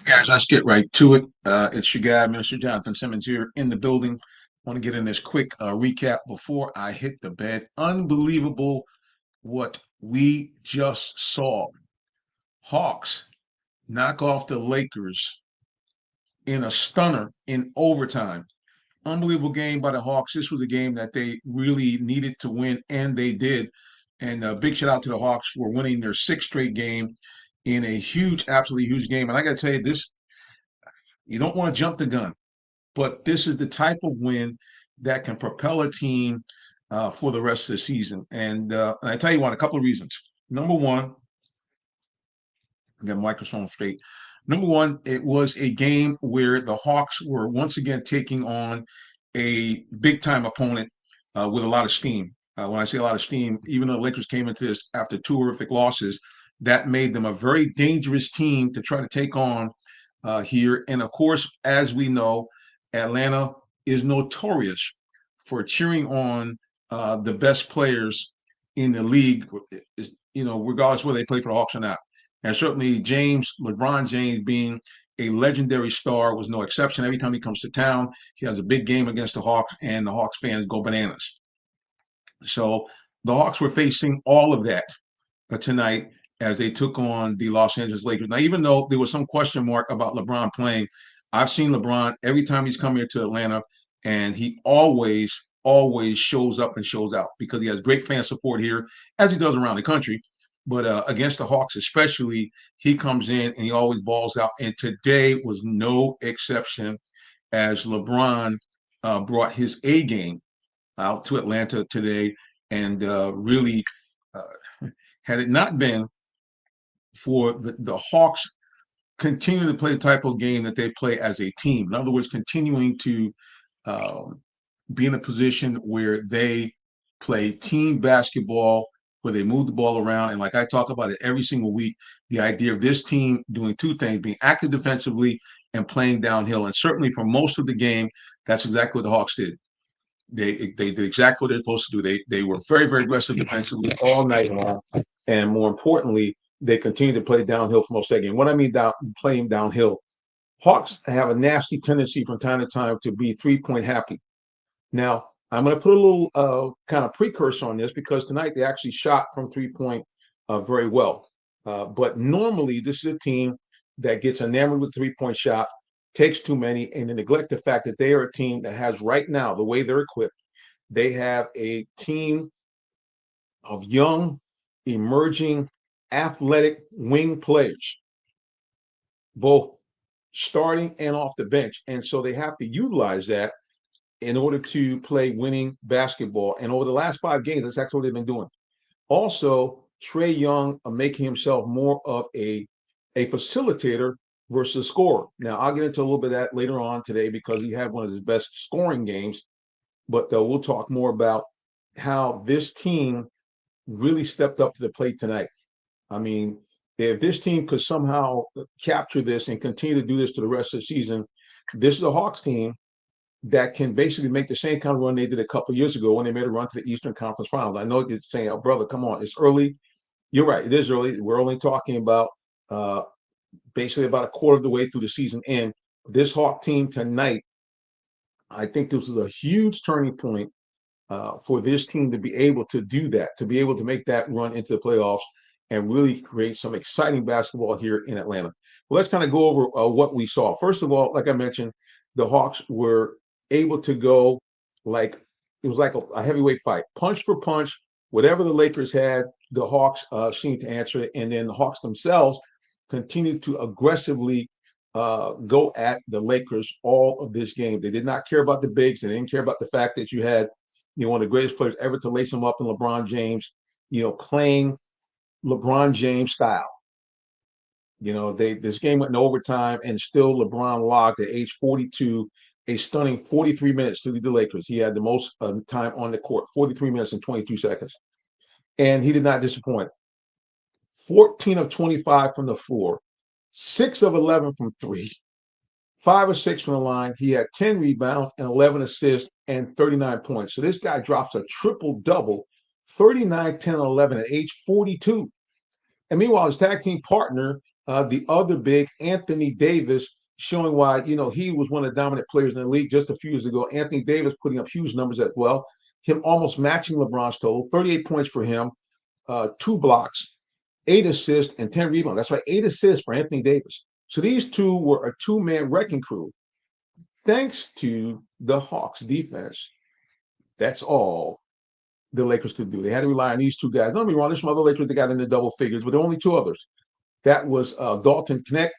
Guys, let's get right to it. It's your guy, Minister Jonathan Simmons, here in the building. I want to get in this quick recap before I hit the bed. Unbelievable what we just saw. Hawks knock off the Lakers in a stunner in overtime. Unbelievable game by the Hawks. This was a game that they really needed to win, and they did. And a big shout out to the Hawks for winning their sixth straight game in a huge, absolutely huge game. And I got to tell you, this you don't want to jump the gun, but this is the type of win that can propel a team for the rest of the season. And I tell you what, a couple of reasons. Number one, get microphone straight. Number one, it was a game where the Hawks were once again taking on a big time opponent with a lot of steam. When I say a lot of steam, even though the Lakers came into this after two horrific losses, that made them a very dangerous team to try to take on here. And of course, as we know, Atlanta is notorious for cheering on the best players in the league, regardless whether they play for the Hawks or not. And certainly LeBron James being a legendary star was no exception. Every time he comes to town, he has a big game against the Hawks, and the Hawks fans go bananas. So the Hawks were facing all of that tonight as they took on the Los Angeles Lakers. Now, even though there was some question mark about LeBron playing, I've seen LeBron every time he's come here to Atlanta, and he always shows up and shows out because he has great fan support here, as he does around the country. But against the Hawks, especially, he comes in and he always balls out. And today was no exception as LeBron brought his A game out to Atlanta today and really, had it not been for the Hawks continuing to play the type of game that they play as a team. In other words, continuing to um, be in a position where they play team basketball, where they move the ball around. And like I talk about it every single week, the idea of this team doing two things, being active defensively and playing downhill. And certainly for most of the game, that's exactly what the Hawks did. They did exactly what they're supposed to do. They were very, very aggressive defensively all night long. And more importantly, they continued to play downhill for most of the game. What I mean playing downhill, Hawks have a nasty tendency from time to time to be 3-point happy. Now, I'm going to put a little kind of precursor on this because tonight they actually shot from 3-point very well. But normally, this is a team that gets enamored with 3-point shot, takes too many, and they neglect the fact that they are a team that has right now, the way they're equipped, they have a team of young, emerging, athletic wing players, both starting and off the bench. And so they have to utilize that in order to play winning basketball. And over the last 5 games, that's actually what they've been doing. Also, Trae Young making himself more of a facilitator versus a scorer. Now, I'll get into a little bit of that later on today because he had one of his best scoring games. But we'll talk more about how this team really stepped up to the plate tonight. I mean, if this team could somehow capture this and continue to do this to the rest of the season, this is a Hawks team that can basically make the same kind of run they did a couple of years ago when they made a run to the Eastern Conference Finals. I know you're saying, "Oh, brother, come on, it's early." You're right, it is early. We're only talking about uh, basically about a quarter of the way through the season. And this Hawk team tonight, I think this is a huge turning point for this team to be able to do that, to be able to make that run into the playoffs and really create some exciting basketball here in Atlanta. Well, let's kind of go over what we saw. First of all, like I mentioned, the Hawks were able to go like it was like a heavyweight fight, punch for punch. Whatever the Lakers had, the Hawks seemed to answer it, and then the Hawks themselves continued to aggressively go at the Lakers all of this game. They did not care about the bigs. They didn't care about the fact that you had one of the greatest players ever to lace him up in LeBron James, playing LeBron James style. This game went in overtime, and still LeBron logged at age 42 a stunning 43 minutes to lead the Lakers. He had the most time on the court, 43 minutes and 22 seconds. And he did not disappoint. 14 of 25 from the floor, 6 of 11 from three, 5 or 6 from the line. He had 10 rebounds and 11 assists and 39 points. So this guy drops a triple-double, 39, 10, and 11 at age 42. And meanwhile, his tag team partner The other big, Anthony Davis, showing why, he was one of the dominant players in the league just a few years ago. Anthony Davis putting up huge numbers as well. Him almost matching LeBron's total, 38 points for him, 2 blocks, 8 assists, and 10 rebounds. That's right, 8 assists for Anthony Davis. So these two were a two-man wrecking crew. Thanks to the Hawks defense, that's all the Lakers could do. They had to rely on these two guys. Don't be wrong, there's some other Lakers that got in the double figures, but there were only two others. That was Dalton Knecht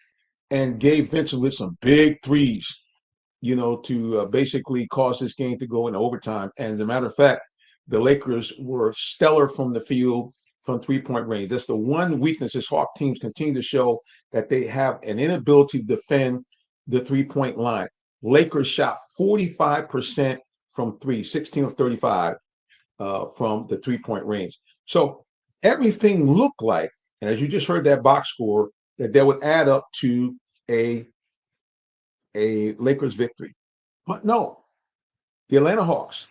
and Gabe Vincent with some big threes, to basically cause this game to go into overtime. And as a matter of fact, the Lakers were stellar from the field from 3-point range. That's the one weakness this Hawk teams continue to show, that they have an inability to defend the 3-point line. Lakers shot 45% from three, 16 of 35 from the 3-point range. So everything looked like, and as you just heard that box score, that would add up to a Lakers victory. But no, the Atlanta Hawks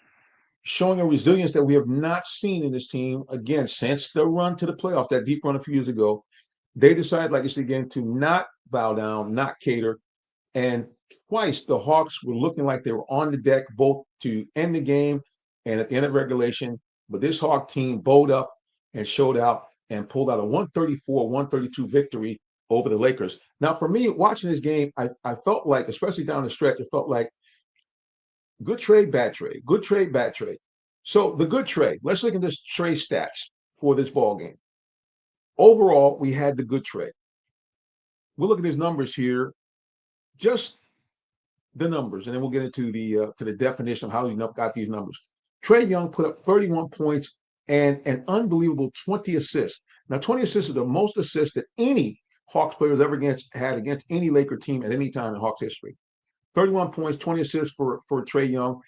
showing a resilience that we have not seen in this team, again, since the run to the playoffs, that deep run a few years ago. They decided, like I said again, to not bow down, not cater. And twice the Hawks were looking like they were on the deck, both to end the game and at the end of regulation. But this Hawk team bowed up and showed out and pulled out a 134-132 victory over the Lakers. Now, for me, watching this game, I felt like, especially down the stretch, it felt like good trade, bad trade, good trade, bad trade. So the good trade, let's look at this trade stats for this ball game. Overall, we had the good trade. We'll look at his numbers here, just the numbers, and then we'll get into the definition of how you got these numbers. Trae Young put up 31 points and an unbelievable 20 assists. Now, 20 assists is the most assists that any Hawks player has ever had against any Laker team at any time in Hawks history. 31 points, 20 assists for Trae Young.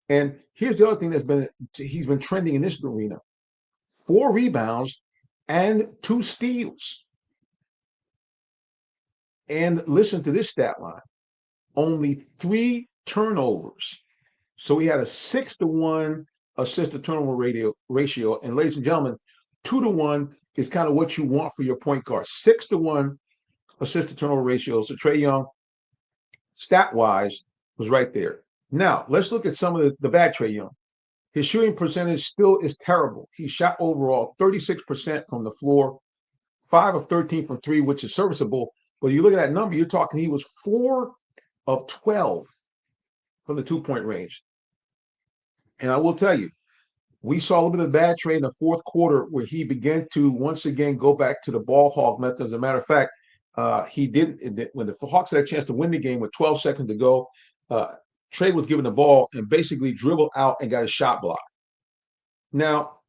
And here's the other thing he's been trending in this arena: 4 rebounds and 2 steals. And listen to this stat line: only 3 turnovers. So he had a 6-to-1 assist to turnover ratio. And ladies and gentlemen, 2-to-1 is kind of what you want for your point guard. 6-to-1 assist to turnover ratio. So Trae Young, stat-wise, was right there. Now, let's look at some of the bad Trae Young. His shooting percentage still is terrible. He shot overall 36% from the floor, 5 of 13 from 3, which is serviceable. But you look at that number, you're talking he was 4 of 12 from the 2-point range. And I will tell you, we saw a little bit of bad trade in the fourth quarter where he began to once again go back to the ball hog method. As a matter of fact, he did, when the Hawks had a chance to win the game with 12 seconds to go, Trae was given the ball and basically dribbled out and got a shot block. Now,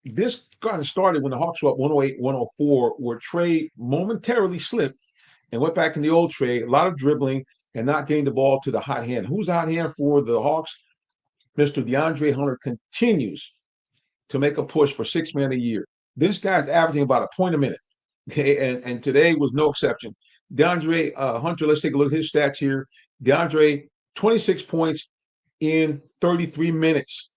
this kind of started when the Hawks were up 108-104, where Trae momentarily slipped and went back in the old Trae, a lot of dribbling and not getting the ball to the hot hand. Who's the hot hand for the Hawks? Mr. DeAndre Hunter continues to make a push for 6 man a year. This guy's averaging about a point a minute. Okay, and today was no exception. DeAndre Hunter, let's take a look at his stats here. DeAndre, 26 points in 33 minutes.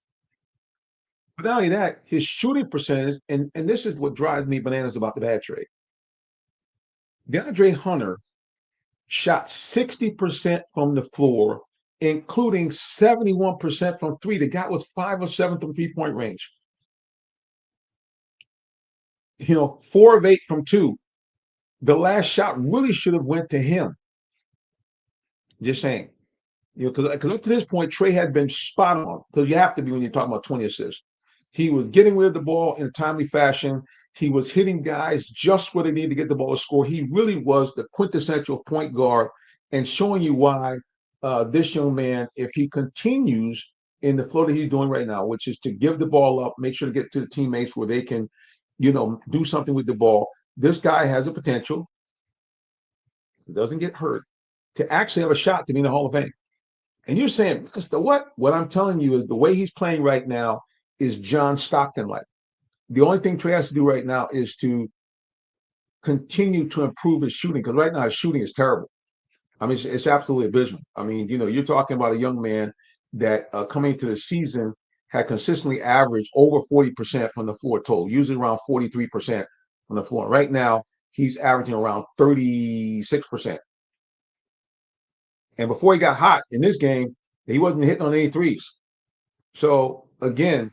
But not only that, his shooting percentage, and this is what drives me bananas about the bad trade. DeAndre Hunter shot 60% from the floor, including 71% from 3. The guy was 5 of 7 from 3-point range. 4 of 8 from 2. The last shot really should have went to him. Just saying. Because up to this point, Trae had been spot on, because you have to be when you're talking about 20 assists. He was getting rid of the ball in a timely fashion. He was hitting guys just where they needed to get the ball to score. He really was the quintessential point guard, and showing you why this young man, if he continues in the flow that he's doing right now, which is to give the ball up, make sure to get to the teammates where they can, do something with the ball. This guy has a potential, doesn't get hurt, to actually have a shot to be in the Hall of Fame. And you're saying, Mr. What? What I'm telling you is the way he's playing right now is John Stockton-like. The only thing Trae has to do right now is to continue to improve his shooting, because right now his shooting is terrible. I mean, it's absolutely abysmal. I mean, you're talking about a young man that coming into the season had consistently averaged over 40% from the floor total, usually around 43% from the floor. Right now, he's averaging around 36%. And before he got hot in this game, he wasn't hitting on any threes. So again,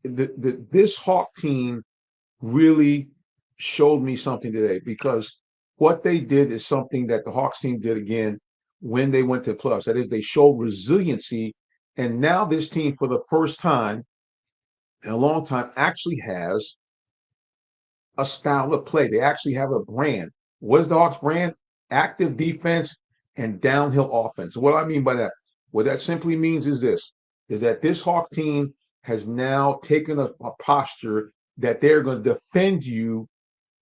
this Hawk team really showed me something today, because what they did is something that the Hawks team did again when they went to the playoffs. That is, they showed resiliency. And now this team, for the first time in a long time, actually has a style of play. They actually have a brand. What is the Hawks brand? Active defense and downhill offense. What do I mean by that? What that simply means is this, is that this Hawk team has now taken a posture that they're going to defend you,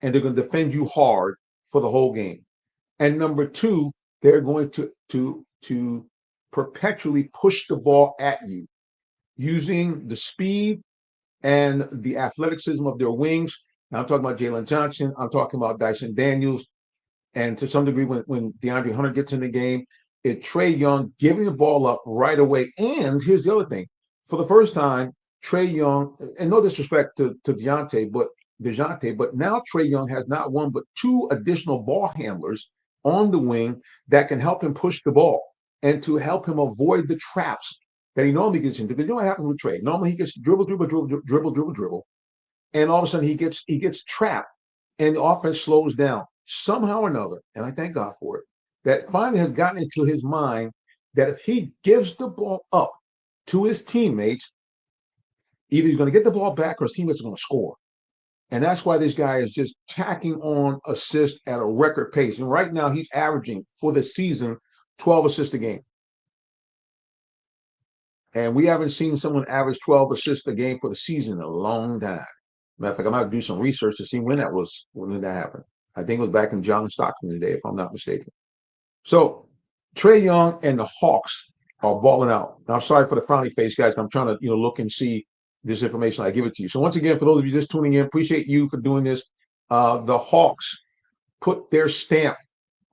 and they're going to defend you hard for the whole game. And number two, they're going to perpetually push the ball at you using the speed and the athleticism of their wings. Now, I'm talking about Jalen Johnson. I'm talking about Dyson Daniels. And to some degree, when DeAndre Hunter gets in the game, it's Trae Young giving the ball up right away. And here's the other thing. For the first time, Trae Young, and no disrespect to DeJounte, but now Trae Young has not one but two additional ball handlers on the wing that can help him push the ball and to help him avoid the traps that he normally gets into. Because you know what happens with Trae? Normally he gets dribble, and all of a sudden he gets trapped, and the offense slows down somehow or another. And I thank God for it. That finally has gotten into his mind that if he gives the ball up to his teammates, either he's going to get the ball back or his teammates are going to score. And that's why this guy is just tacking on assists at a record pace. And right now he's averaging for the season 12 assists a game. And we haven't seen someone average 12 assists a game for the season in a long time. Matter of fact, I'm going to do some research to see when that happened. I think it was back in John Stockton's day, if I'm not mistaken. So Trae Young and the Hawks are balling out. Now, I'm sorry for the frowny face, guys. I'm trying to look and see this information. I give it to you. So once again, for those of you just tuning in, appreciate you for doing this. The Hawks put their stamp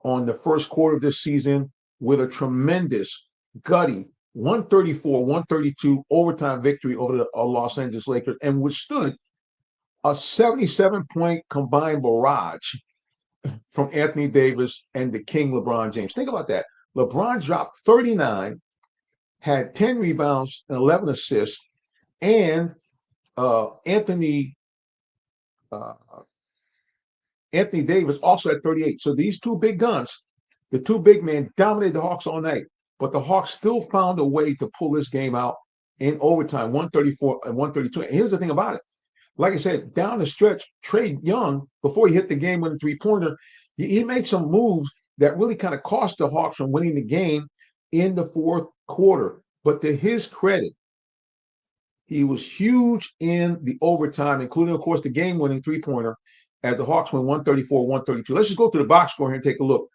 on the first quarter of this season with a tremendous, gutty 134-132 overtime victory over the Los Angeles Lakers, and withstood a 77-point combined barrage from Anthony Davis and the King LeBron James. Think about that. LeBron dropped 39, had 10 rebounds and 11 assists, and Anthony Davis also had 38. So these two big guns, the two big men, dominated the Hawks all night. But the Hawks still found a way to pull this game out in overtime, 134 and 132. And here's the thing about it. Like I said, down the stretch, Trae Young, before he hit the game-winning three-pointer, he made some moves that really kind of cost the Hawks from winning the game in the fourth quarter. But to his credit, he was huge in the overtime, including, of course, the game-winning three-pointer as the Hawks went 134-132. Let's just go to the box score here and take a look.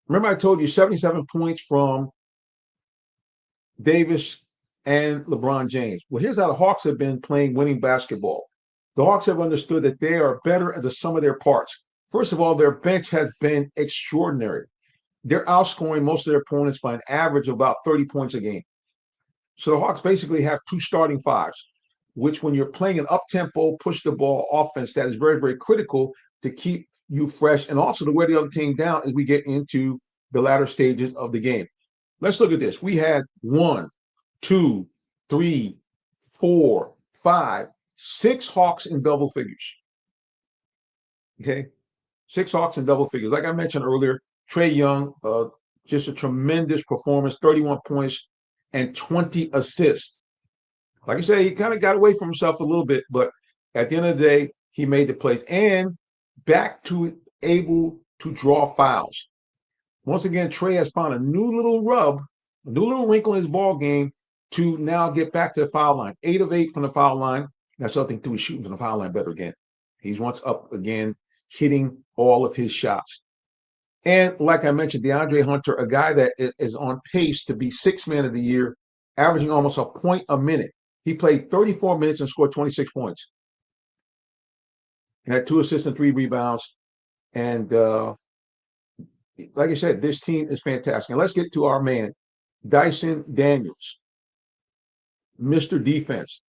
Remember I told you 77 points from Davis and LeBron James. Well, here's how the Hawks have been playing winning basketball. The Hawks have understood that they are better as the sum of their parts. First of all, their bench has been extraordinary. They're outscoring most of their opponents by an average of about 30 points a game. So the Hawks basically have two starting fives, which when you're playing an up-tempo, push-the-ball offense, that is very, very critical to keep you fresh and also to wear the other team down as we get into the latter stages of the game. Let's look at this. We had 1, 2, 3, 4, 5, 6 Hawks in double figures. Okay? 6 Hawks in double figures. Like I mentioned earlier, Trae Young, just a tremendous performance, 31 points and 20 assists. Like I said, he kind of got away from himself a little bit, but at the end of the day, he made the plays and back to able to draw fouls. Once again, Trae has found a new little rub, a new little wrinkle in his ball game to now get back to the foul line. 8 of 8 from the foul line. That's something too. He's shooting from the foul line better again. He's once up again, hitting all of his shots. And like I mentioned, DeAndre Hunter, a guy that is on pace to be sixth man of the year, averaging almost a point a minute. He played 34 minutes and scored 26 points. He had 2 assists and 3 rebounds. And like I said, this team is fantastic. And let's get to our man, Dyson Daniels, Mr. Defense.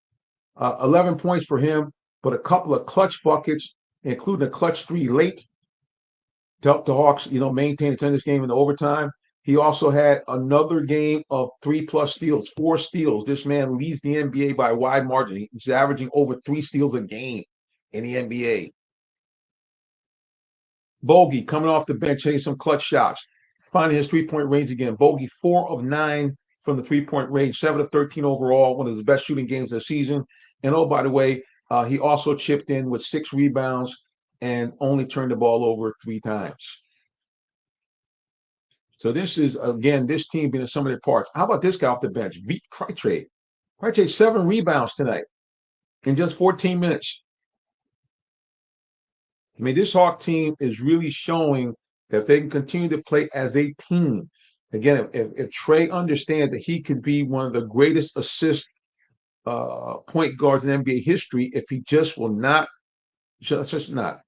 11 points for him, but a couple of clutch buckets, including a clutch 3 late helped the Hawks, maintain its in this game in overtime. He also had another game of 3+ steals, 4 steals. This man leads the NBA by a wide margin. He's averaging over 3 steals a game in the NBA. Bogey coming off the bench, hitting some clutch shots, finding his 3-point range again. Bogey 4 of 9 from the 3-point range, 7 of 13 overall, one of his best shooting games of the season. And oh, by the way, he also chipped in with 6 rebounds and only turned the ball over 3 times. So this is, again, this team being in some of their parts. How about this guy off the bench, Vit Krejci? Krejci 7 rebounds tonight in just 14 minutes. I mean, this Hawk team is really showing that if they can continue to play as a team, again, if Trae understands that he could be one of the greatest assist point guards in NBA history, if he just will not, let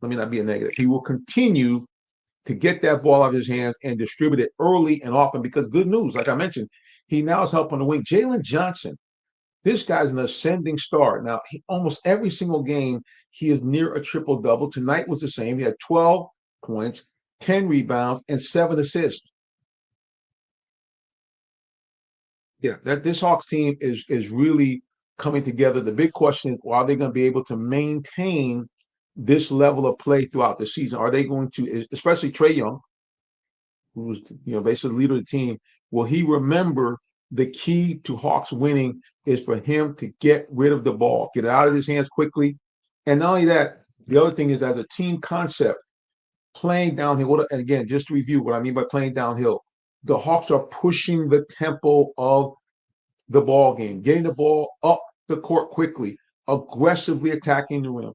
me not be a negative, he will continue to get that ball out of his hands and distribute it early and often, because good news, like I mentioned, he now is helping the wing. Jalen Johnson, this guy's an ascending star. Now, almost every single game, he is near a triple-double. Tonight was the same. He had 12 points, 10 rebounds, and 7 assists. Yeah, this Hawks team is really coming together. The big question is, are they going to be able to maintain this level of play throughout the season? Are they going to, especially Trae Young, who's basically the leader of the team, will he remember the key to Hawks winning is for him to get rid of the ball, get it out of his hands quickly? And not only that, the other thing is, as a team concept, playing downhill. And again, just to review what I mean by playing downhill, the Hawks are pushing the tempo of the ball game, getting the ball up the court quickly, aggressively attacking the rim,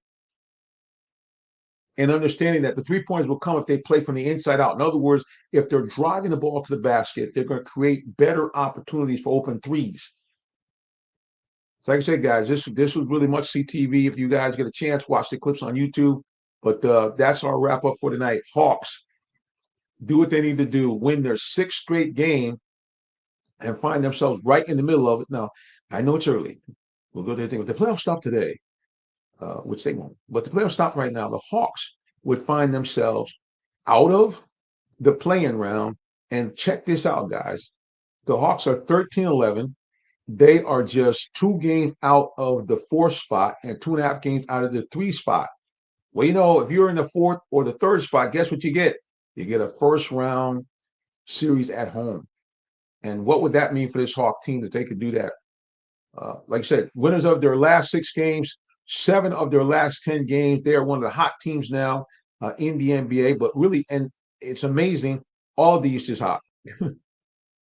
and understanding that the 3-pointers will come if they play from the inside out. In other words, if they're driving the ball to the basket, they're going to create better opportunities for open threes. So like I said, guys, this was really must-see TV. If you guys get a chance, watch the clips on YouTube. But that's our wrap-up for tonight. Hawks do what they need to do, win their 6th straight game, and find themselves right in the middle of it. Now, I know it's early. We'll go to the thing. If the playoffs stop today, which they won't, but the playoffs stop right now, the Hawks would find themselves out of the play-in round. And check this out, guys. The Hawks are 13-11. They are just 2 games out of the 4th spot and 2.5 games out of the 3 spot. Well, if you're in the 4th or the 3rd spot, guess what you get? You get a first-round series at home. And what would that mean for this Hawk team that they could do that? Like I said, winners of their last 6 games, 7 of their last 10 games. They are one of the hot teams now in the NBA. But really, and it's amazing, all of the East is hot.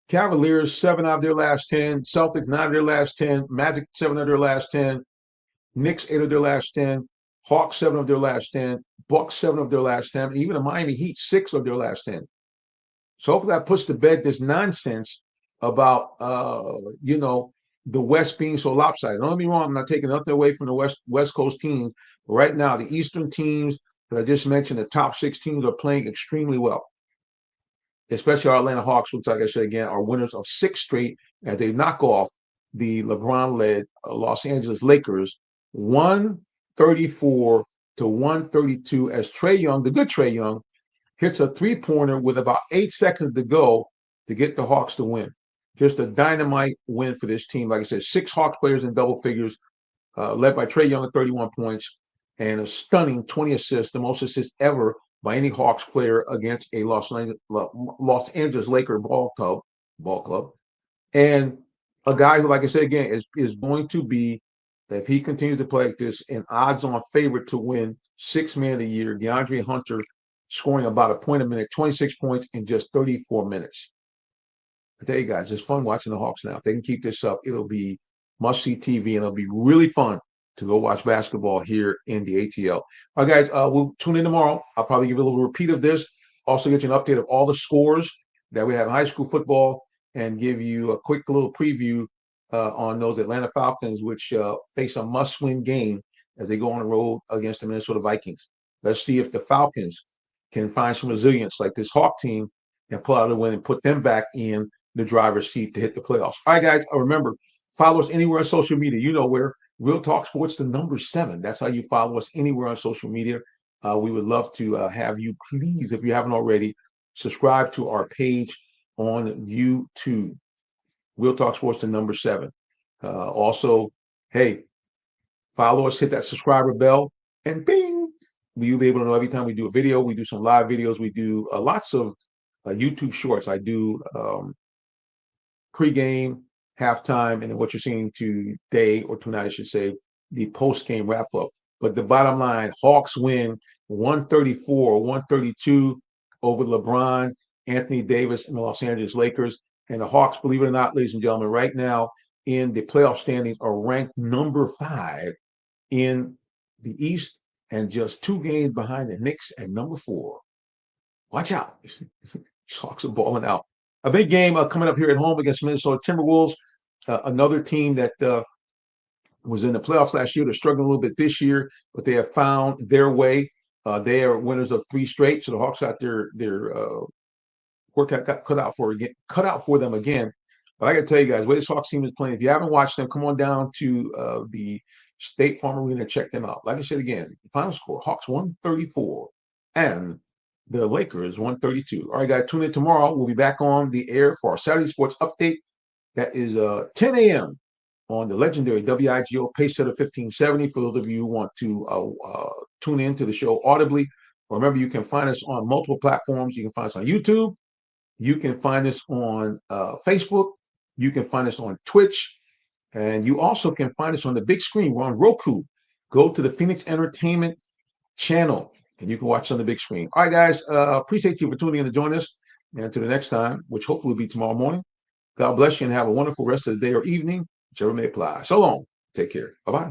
Cavaliers, 7 out of their last 10. Celtics, 9 of their last 10. Magic, 7 of their last 10. Knicks, 8 of their last 10. Hawks, 7 of their last 10. Bucks, 7 of their last 10. Even the Miami Heat, 6 of their last 10. So hopefully that puts to bed this nonsense about, the West being so lopsided. Don't get me wrong, I'm not taking nothing away from the West Coast teams. But right now, the Eastern teams that I just mentioned, the top 6 teams are playing extremely well. Especially our Atlanta Hawks, which, like I said again, are winners of 6 straight as they knock off the LeBron-led Los Angeles Lakers 134-132 as Trae Young, the good Trae Young, hits a 3-pointer with about 8 seconds to go to get the Hawks to win. Just a dynamite win for this team. Like I said, 6 Hawks players in double figures, led by Trae Young at 31 points, and a stunning 20 assists, the most assists ever by any Hawks player against a Los Angeles Lakers ball club. And a guy who, like I said again, is going to be, if he continues to play like this, an odds-on favorite to win 6th Man of the Year, DeAndre Hunter, scoring about a point a minute, 26 points in just 34 minutes. I tell you guys, it's fun watching the Hawks now. If they can keep this up, it'll be must-see TV, and it'll be really fun to go watch basketball here in the ATL. All right, guys, we'll tune in tomorrow. I'll probably give you a little repeat of this. Also get you an update of all the scores that we have in high school football, and give you a quick little preview on those Atlanta Falcons, which face a must-win game as they go on the road against the Minnesota Vikings. Let's see if the Falcons can find some resilience like this Hawk team and pull out a win and put them back in the driver's seat to hit the playoffs. All right, guys, remember, follow us anywhere on social media. You know where. Real Talk Sports, the number 7. That's how you follow us anywhere on social media. We would love to have you, please, if you haven't already, subscribe to our page on YouTube. Real Talk Sports, the number 7. Also, hey, follow us, hit that subscriber bell, and bing, you'll be able to know every time we do a video. We do some live videos. We do lots of YouTube shorts. I do pregame, halftime, and what you're seeing today or tonight, I should say, the post-game wrap-up. But the bottom line, Hawks win 134-132 over LeBron, Anthony Davis, and the Los Angeles Lakers. And the Hawks, believe it or not, ladies and gentlemen, right now in the playoff standings are ranked number 5 in the East and just 2 games behind the Knicks at number 4. Watch out. Hawks are balling out. A big game coming up here at home against Minnesota Timberwolves, another team that was in the playoffs last year. They're struggling a little bit this year, but they have found their way. They are winners of 3 straight, so the Hawks got their work cut out for them again. But I got to tell you guys, what this Hawks team is playing. If you haven't watched them, come on down to the State Farm Arena and check them out. Like I said again, the final score: Hawks 134 and the Lakers 132. All right, guys, tune in tomorrow. We'll be back on the air for our Saturday Sports Update. That is 10 a.m. on the legendary WIGO Pacesetter 1570. For those of you who want to tune in to the show audibly, remember you can find us on multiple platforms. You can find us on YouTube. You can find us on Facebook. You can find us on Twitch. And you also can find us on the big screen. We're on Roku. Go to the Phoenix Entertainment channel and you can watch on the big screen. All right, guys. Appreciate you for tuning in to join us. And until the next time, which hopefully will be tomorrow morning, God bless you and have a wonderful rest of the day or evening, whichever may apply. So long. Take care. Bye-bye.